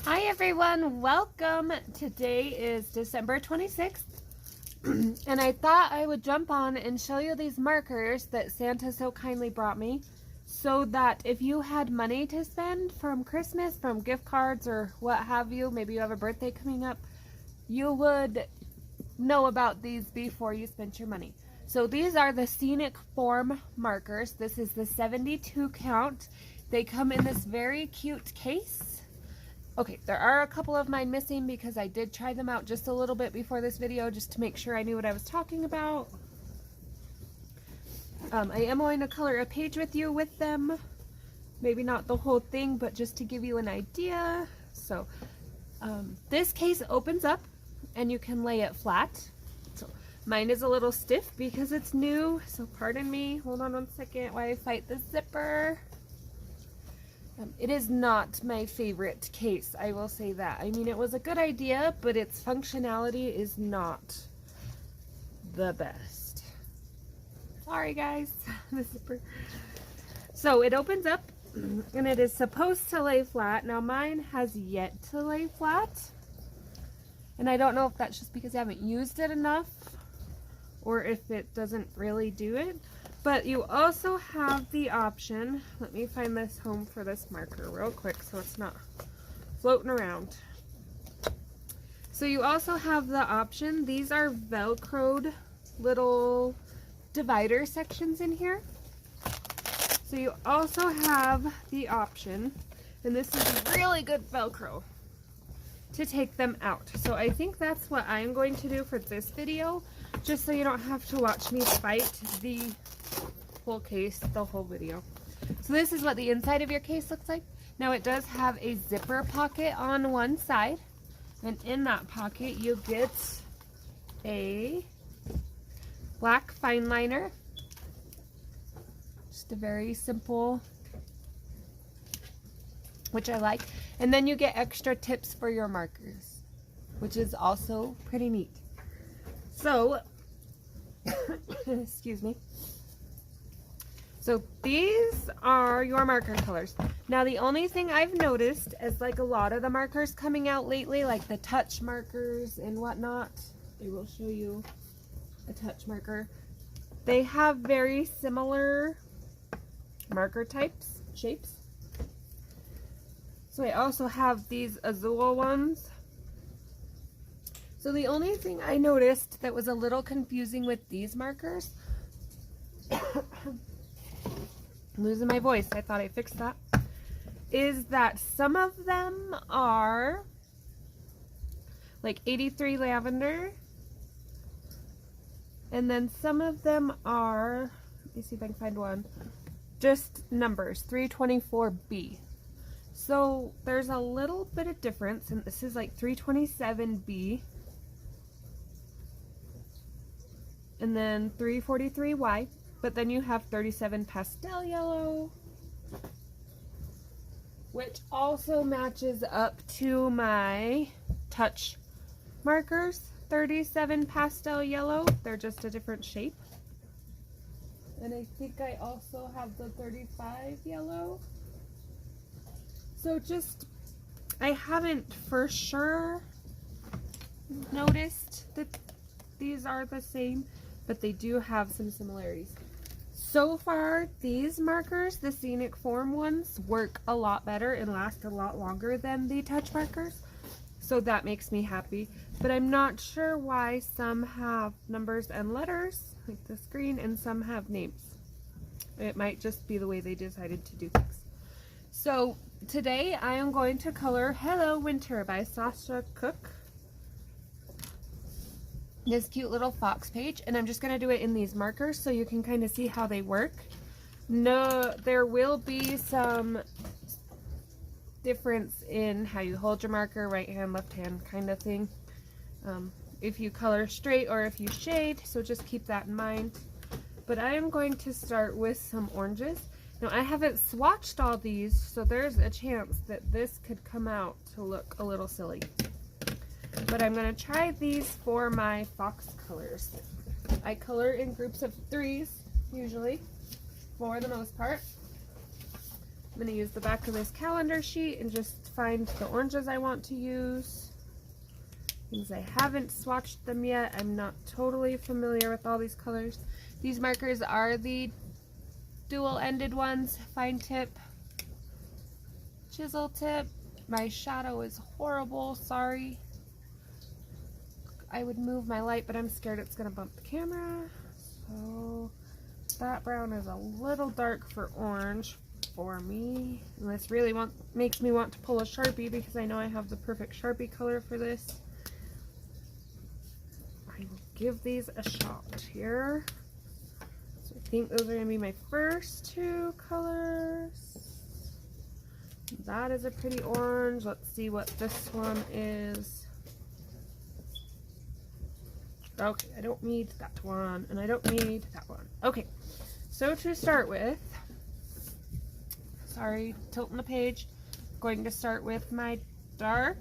Hi everyone, welcome. Today is December 26th and I thought I would jump on and show you these markers that Santa so kindly brought me so that if you had money to spend from Christmas, from gift cards or what have you, maybe you have a birthday coming up, you would know about these before you spent your money. So these are the Scenic Form markers. This is the 72 count. They come in this very cute case. Okay, there are a couple of mine missing because I did try them out just a little bit before this video just to make sure I knew what I was talking about. I am going to color a page with you with them. Maybe not the whole thing, but just to give you an idea. So this case opens up and you can lay it flat. So mine is a little stiff because it's new, so pardon me. Hold on one second while I fight the zipper. It is not my favorite case, I will say that. I mean, it was a good idea, but its functionality is not the best. Sorry guys, the zipper. So it opens up and it is supposed to lay flat. Now mine has yet to lay flat. And I don't know if that's just because I haven't used it enough or if it doesn't really do it. But you also have the option, let me find this home for this marker real quick so it's not floating around. So you also have the option, these are Velcroed little divider sections in here. So you also have the option, and this is really good Velcro, to take them out. So I think that's what I'm going to do for this video, just so you don't have to watch me fight the whole case the whole video. So this is what the inside of your case looks like. Now it does have a zipper pocket on one side, and in that pocket you get a black fine liner, just a very simple, which I like, and then you get extra tips for your markers, which is also pretty neat. So excuse me. So these are your marker colors. Now the only thing I've noticed is, like a lot of the markers coming out lately, like the touch markers and whatnot, I will show you a touch marker. They have very similar marker types, shapes. So I also have these Azul ones. So the only thing I noticed that was a little confusing with these markers I'm losing my voice, I thought I fixed that, is that some of them are like 83 lavender, and then some of them are, let me see if I can find one, just numbers, 324B. So there's a little bit of difference, and this is like 327B, and then 343Y. But then you have 37 pastel yellow, which also matches up to my touch markers. 37 pastel yellow, they're just a different shape. And I think I also have the 35 yellow. So just, I haven't for sure noticed that these are the same, but they do have some similarities. So far, these markers, the Scenic Form ones, work a lot better and last a lot longer than the touch markers. So that makes me happy. But I'm not sure why some have numbers and letters, like this green, and some have names. It might just be the way they decided to do things. So today I am going to color Hello Winter by Sasha Cook. This cute little fox page, and I'm just going to do it in these markers so you can kind of see how they work. No, there will be some difference in how you hold your marker, right hand, left hand kind of thing, if you color straight or if you shade, so just keep that in mind. But I am going to start with some oranges. Now I haven't swatched all these, so there's a chance that this could come out to look a little silly. But I'm going to try these for my fox colors. I color in groups of 3s, usually, for the most part. I'm going to use the back of this calendar sheet and just find the oranges I want to use. Since I haven't swatched them yet, I'm not totally familiar with all these colors. These markers are the dual-ended ones, fine tip, chisel tip. My shadow is horrible, sorry. I would move my light, but I'm scared it's going to bump the camera. So that brown is a little dark for orange for me. And this really makes me want to pull a Sharpie because I know I have the perfect Sharpie color for this. I will give these a shot here. So I think those are going to be my first two colors. That is a pretty orange. Let's see what this one is. Okay, I don't need that one, and I don't need that one. Okay, so to start with, sorry, tilting the page, I'm going to start with my dark.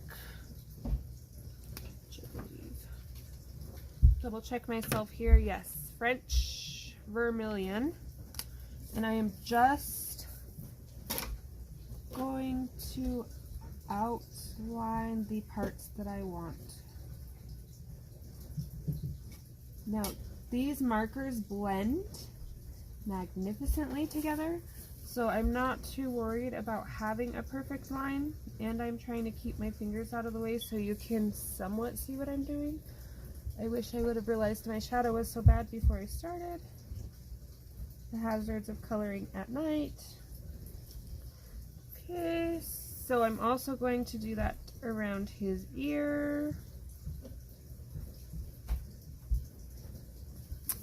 Double check myself here. Yes, French vermilion, and I am just going to outline the parts that I want. Now, these markers blend magnificently together, so I'm not too worried about having a perfect line, and I'm trying to keep my fingers out of the way so you can somewhat see what I'm doing. I wish I would have realized my shadow was so bad before I started. The hazards of coloring at night. Okay, so I'm also going to do that around his ear.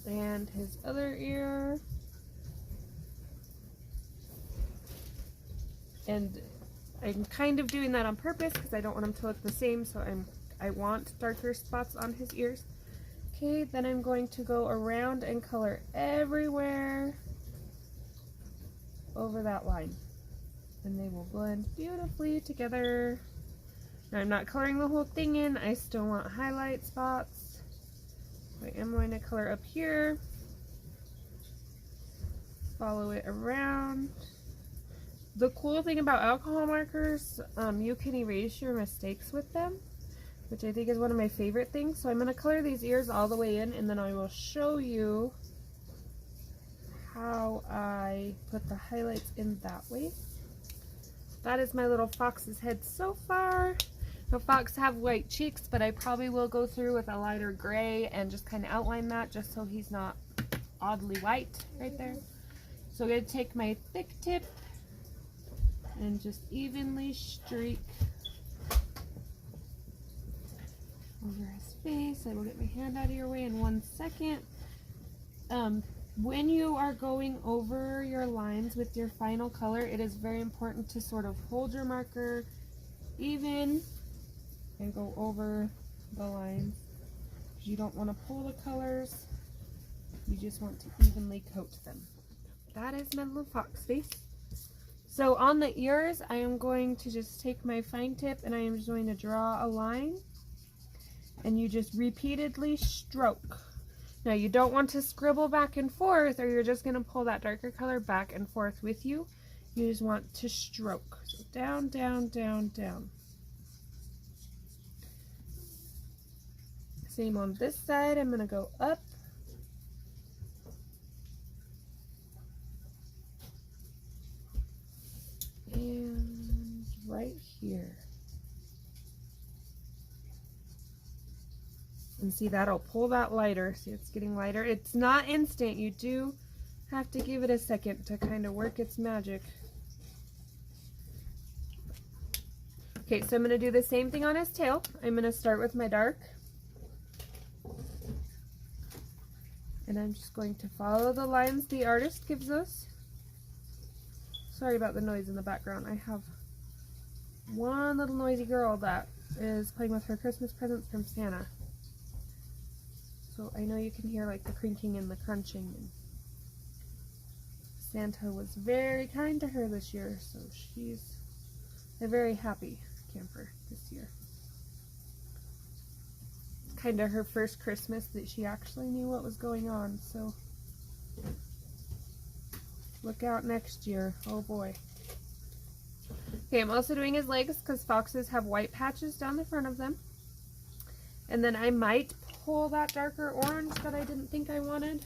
And his other ear. And I'm kind of doing that on purpose because I don't want them to look the same, so I want darker spots on his ears. Okay, then I'm going to go around and color everywhere over that line. And they will blend beautifully together. Now I'm not coloring the whole thing in, I still want highlight spots. I am going to color up here, follow it around. The cool thing about alcohol markers, you can erase your mistakes with them, which I think is one of my favorite things. So I'm going to color these ears all the way in, and then I will show you how I put the highlights in that way. That is my little fox's head so far. The fox have white cheeks, but I probably will go through with a lighter gray and just kind of outline that just so he's not oddly white right there. So I'm going to take my thick tip and just evenly streak over his face. I will get my hand out of your way in 1 second. When you are going over your lines with your final color, it is very important to sort of hold your marker even and go over the lines. You don't want to pull the colors, you just want to evenly coat them. That is my little fox face. So on the ears, I am going to just take my fine tip and I am just going to draw a line, and you just repeatedly stroke. Now you don't want to scribble back and forth, or you're just going to pull that darker color back and forth with you. You just want to stroke. So down, down, down, down. Same on this side. I'm going to go up. And right here. And see, that'll pull that lighter. See, it's getting lighter. It's not instant. You do have to give it a second to kind of work its magic. Okay, so I'm going to do the same thing on his tail. I'm going to start with my dark. And I'm just going to follow the lines the artist gives us. Sorry about the noise in the background. I have one little noisy girl that is playing with her Christmas presents from Santa. So I know you can hear like the crinking and the crunching. And Santa was very kind to her this year, so she's a very happy camper this year. It's kind of her first Christmas that she actually knew what was going on, so look out next year. Oh boy. Okay, I'm also doing his legs because foxes have white patches down the front of them. And then I might pull that darker orange that I didn't think I wanted,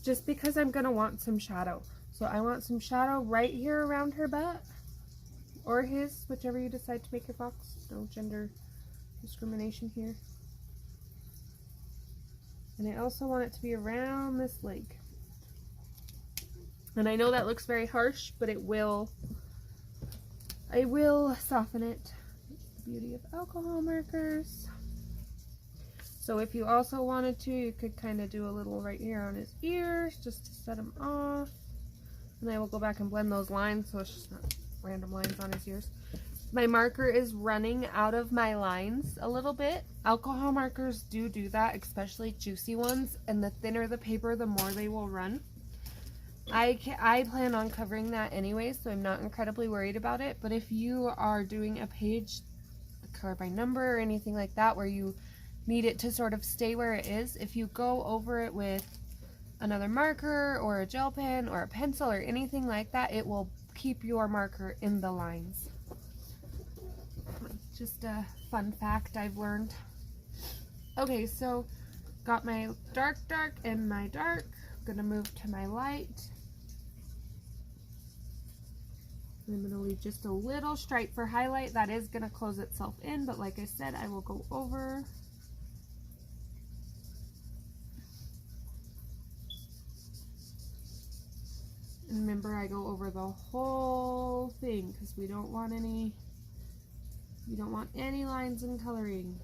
just because I'm going to want some shadow. So I want some shadow right here around her butt, or his, whichever you decide to make your fox. No gender discrimination here. And I also want it to be around this leg. And I know that looks very harsh, but I will soften it. It's the beauty of alcohol markers. So if you also wanted to, you could kind of do a little right here on his ears just to set him off. And I will go back and blend those lines so it's just not random lines on his ears. My marker is running out of my lines a little bit. Alcohol markers do that, especially juicy ones, and the thinner the paper, the more they will run. I plan on covering that anyway, so I'm not incredibly worried about it. But if you are doing a page color by number or anything like that where you need it to sort of stay where it is, if you go over it with another marker or a gel pen or a pencil or anything like that, it will keep your marker in the lines. Just a fun fact I've learned. Okay, so got my dark and my dark. I'm gonna move to my light. I'm gonna leave just a little stripe for highlight. That is gonna close itself in, but like I said, I will go over. And remember, I go over the whole thing because we don't want any lines in coloring.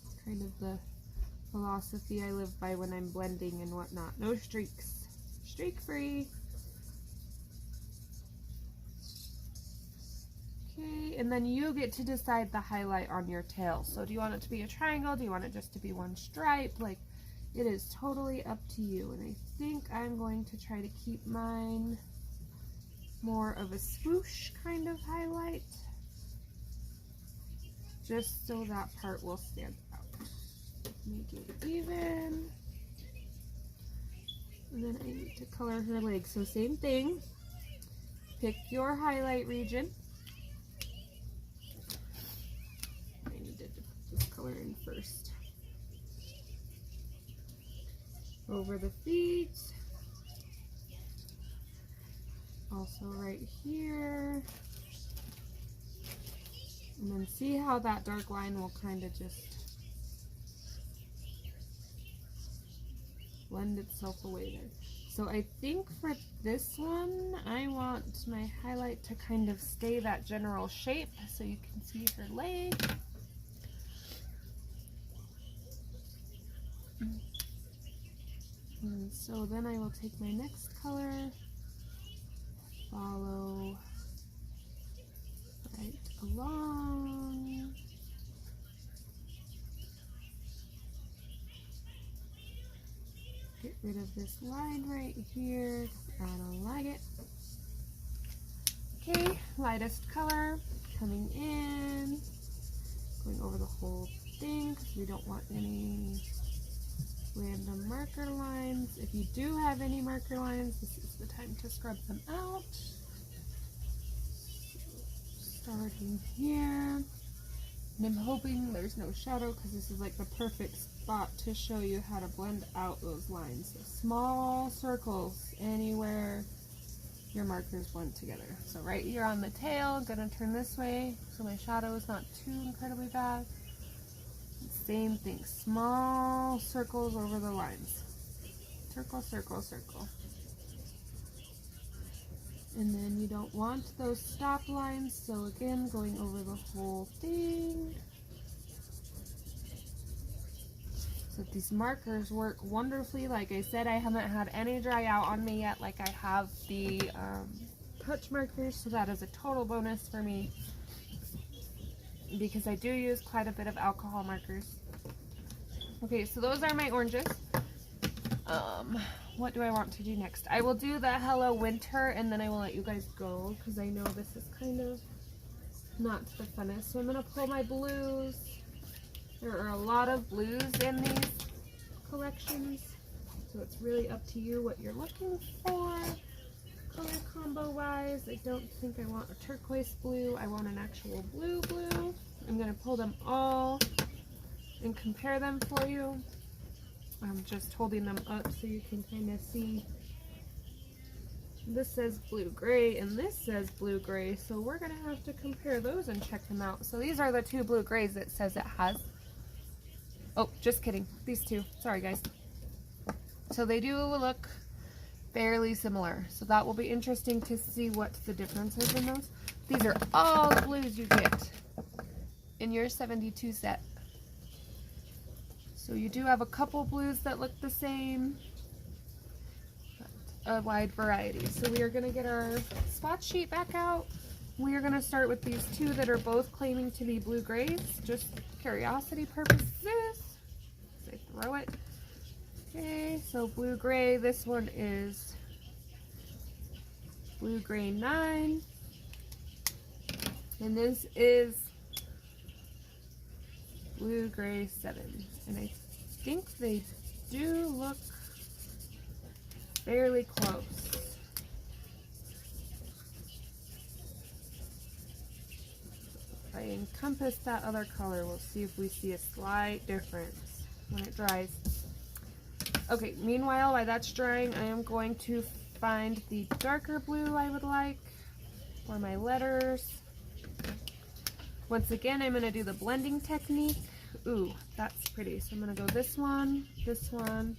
It's kind of the philosophy I live by when I'm blending and whatnot. No streaks. Streak free. Okay, and then you get to decide the highlight on your tail. So do you want it to be a triangle? Do you want it just to be one stripe? Like, it is totally up to you. And I think I'm going to try to keep mine more of a swoosh kind of highlight, just so that part will stand out. Make it even. And then I need to color her legs. So same thing. Pick your highlight region. I needed to put this color in first. Over the feet. Also right here. And then see how that dark line will kind of just blend itself away there. So I think for this one, I want my highlight to kind of stay that general shape so you can see her leg. And so then I will take my next color, follow right along. Get rid of this line right here. I don't like it. Okay, lightest color coming in, going over the whole thing because we don't want any random marker lines. If you do have any marker lines, this is the time to scrub them out. Starting here, and I'm hoping there's no shadow because this is like the perfect spot to show you how to blend out those lines. So small circles anywhere your markers blend together. So right here on the tail, I'm gonna turn this way so my shadow is not too incredibly bad. Same thing, small circles over the lines. Circle, circle, circle. And then you don't want those stop lines, so again, going over the whole thing. So these markers work wonderfully. Like I said, I haven't had any dry out on me yet like I have the touch markers, so that is a total bonus for me because I do use quite a bit of alcohol markers. Okay, so those are my oranges. What do I want to do next? I will do the Hello Winter and then I will let you guys go because I know this is kind of not the funnest. So I'm going to pull my blues. There are a lot of blues in these collections, so it's really up to you what you're looking for. color combo wise, I don't think I want a turquoise blue. I want an actual blue. I'm going to pull them all and compare them for you. I'm just holding them up so you can kind of see. This says blue-gray and this says blue-gray, so we're going to have to compare those and check them out. So these are the two blue-grays it says it has. Oh, just kidding. These two. Sorry, guys. So they do look fairly similar. So that will be interesting to see what the difference is in those. These are all the blues you get in your 72 set. So you do have a couple blues that look the same, but a wide variety. So we are going to get our swatch sheet back out. We are going to start with these two that are both claiming to be blue-grays, just curiosity purposes. So I throw it. Okay, so blue-gray, this one is blue-gray 9, and this is blue-gray 7. And I think they do look fairly close. If I encompass that other color, we'll see if we see a slight difference when it dries. Okay, meanwhile, while that's drying, I am going to find the darker blue I would like for my letters. Once again, I'm going to do the blending technique. Ooh, that's pretty. So I'm going to go this one, and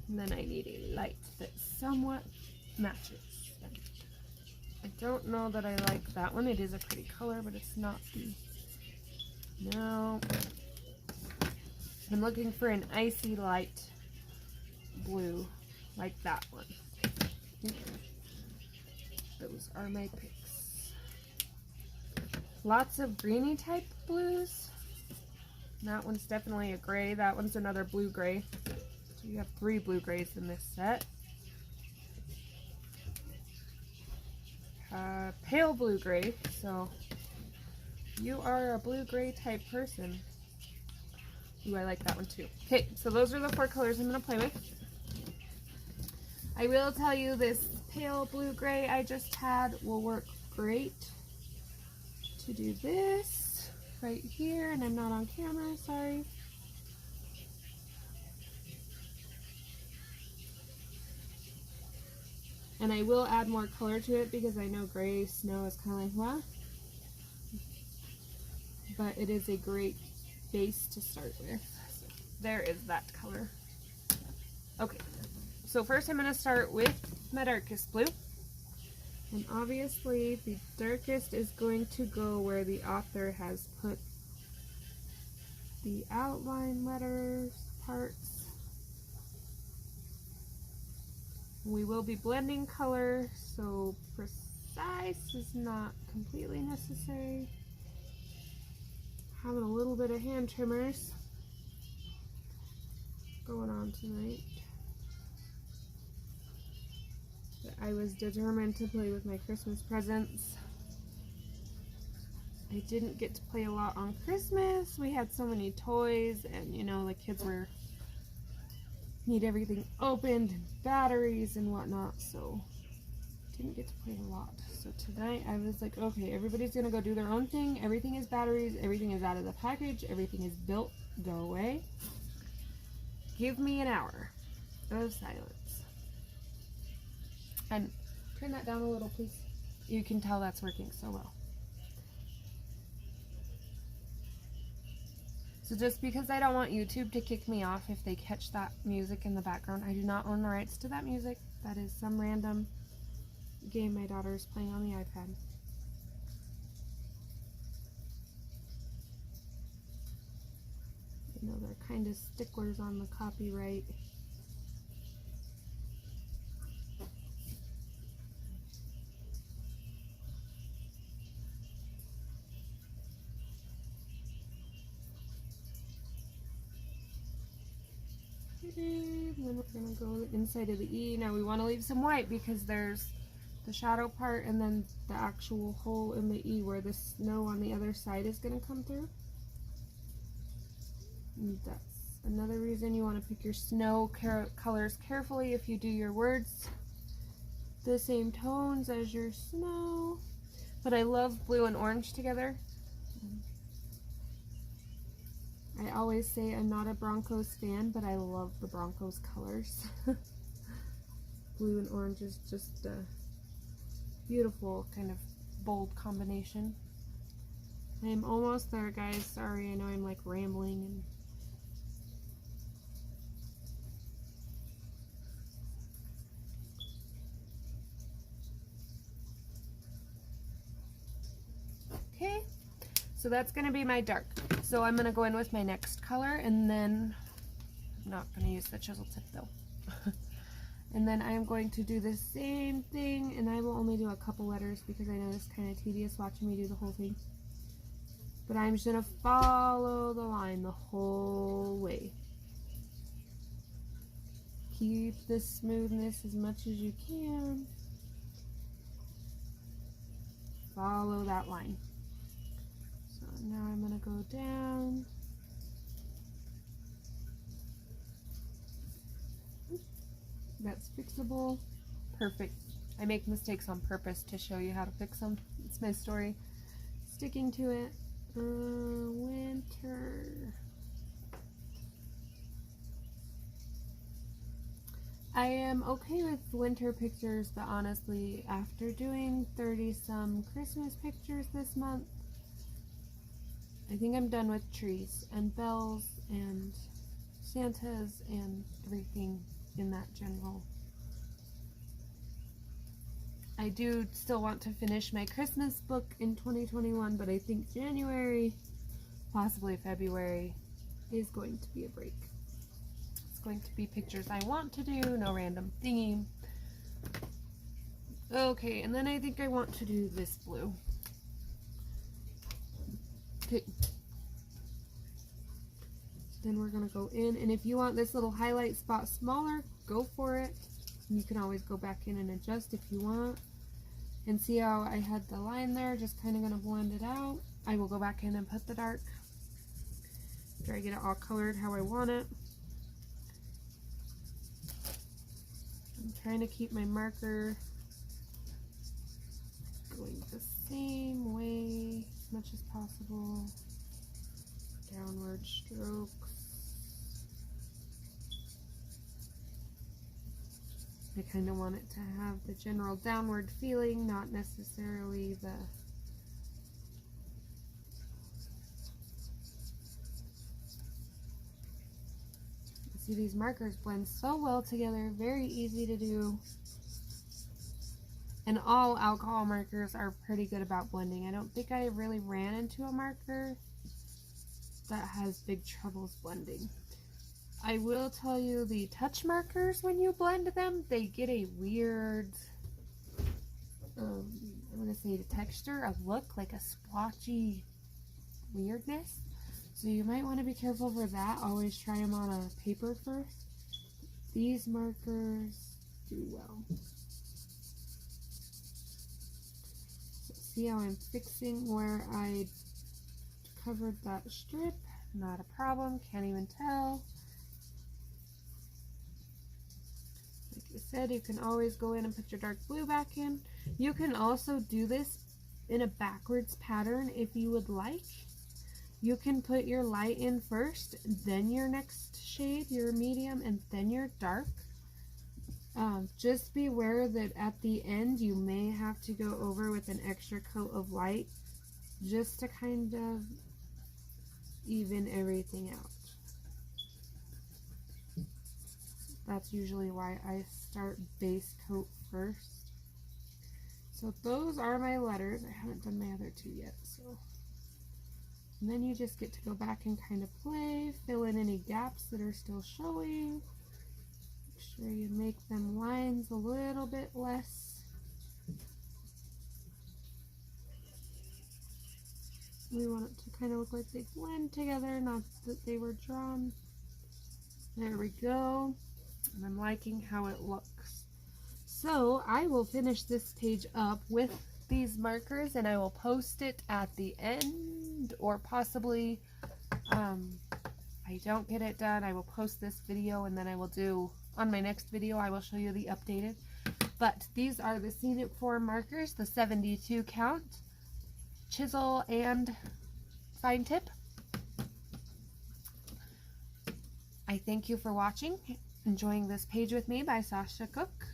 then I need a light that somewhat matches. I don't know that I like that one. It is a pretty color, but it's not the... No. I'm looking for an icy light blue, like that one. Those are my picks. Lots of greeny type blues. That one's definitely a gray. That one's another blue-gray. So you have 3 blue-grays in this set. Pale blue-gray, so you are a blue-gray type person. Ooh, I like that one too. Okay, so those are the 4 colors I'm going to play with. I will tell you this pale blue-gray I just had will work great to do this right here, and I'm not on camera, sorry. And I will add more color to it because I know gray snow is kind of like, what? But it is a great base to start with. So there is that color. Okay, so first I'm going to start with my darkest blue. And obviously the darkest is going to go where the author has put the outline letters parts. We will be blending color, so precise is not completely necessary. Having a little bit of hand trimmers going on tonight. But I was determined to play with my Christmas presents. I didn't get to play a lot on Christmas. We had so many toys, and you know, the kids need everything opened and batteries and whatnot, so didn't get to play a lot. So tonight I was like, okay, everybody's gonna go do their own thing. Everything is batteries, everything is out of the package, everything is built, go away. Give me an hour of silence. And turn that down a little, please. You can tell that's working so well. So just because I don't want YouTube to kick me off if they catch that music in the background, I do not own the rights to that music. That is some random game my daughter is playing on the iPad. You know, they're kind of sticklers on the copyright. And then we're going to go inside of the E. Now we want to leave some white because there's the shadow part and then the actual hole in the E where the snow on the other side is going to come through. And that's another reason you want to pick your snow colors carefully if you do your words. the same tones as your snow. But I love blue and orange together. I always say I'm not a Broncos fan, but I love the Broncos colors. Blue and orange is just a beautiful kind of bold combination. I am almost there, guys. Sorry, I know I'm like rambling and okay, so that's going to be my dark. So I'm going to go in with my next color, and then I'm not going to use the chisel tip though. And then I'm going to do the same thing, and I will only do a couple letters because I know it's kind of tedious watching me do the whole thing. But I'm just going to follow the line the whole way. Keep the smoothness as much as you can. Follow that line. So now I'm going to go down. That's fixable. Perfect. I make mistakes on purpose to show you how to fix them. It's my story. Sticking to it. Winter. I am okay with winter pictures, but honestly, after doing 30-some Christmas pictures this month, I think I'm done with trees and bells and Santas and everything in that general. I do still want to finish my Christmas book in 2021, but I think January, possibly February, is going to be a break. It's going to be pictures I want to do, no random thingy. Okay, and then I think I want to do this blue. Okay. Then we're going to go in, and if you want this little highlight spot smaller, go for it. You can always go back in and adjust if you want. And see how I had the line there, just kind of going to blend it out. I will go back in and put the dark after I get it all colored how I want it. I'm trying to keep my marker going the same way as much as possible. Downward strokes. I kind of want it to have the general downward feeling, not necessarily the see, these markers blend so well together, very easy to do. And all alcohol markers are pretty good about blending. I don't think I really ran into a marker that has big troubles blending. I will tell you, the touch markers, when you blend them, they get a weird, I'm going to say the texture, a look, like a splotchy weirdness. So you might want to be careful for that. Always try them on a paper first. These markers do well. So see how I'm fixing where I covered that strip? Not a problem, can't even tell. Like I said, you can always go in and put your dark blue back in. You can also do this in a backwards pattern if you would like. You can put your light in first, then your next shade, your medium, and then your dark. Just be aware that at the end you may have to go over with an extra coat of light just to kind of even everything out. That's usually why I start base coat first. So those are my letters. I haven't done my other two yet, so. And then you just get to go back and kind of play, fill in any gaps that are still showing. Make sure you make them lines a little bit less. We want it to kind of look like they blend together, not that they were drawn. There we go. And I'm liking how it looks. So I will finish this page up with these markers, and I will post it at the end, or possibly I don't get it done, I will post this video, and then I will do on my next video I will show you the updated. But these are the Scenic Form markers, the 72 count, chisel and fine tip. I thank you for watching, enjoying this page with me by Sasha Cook,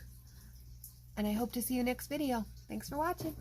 and I hope to see you next video. Thanks for watching.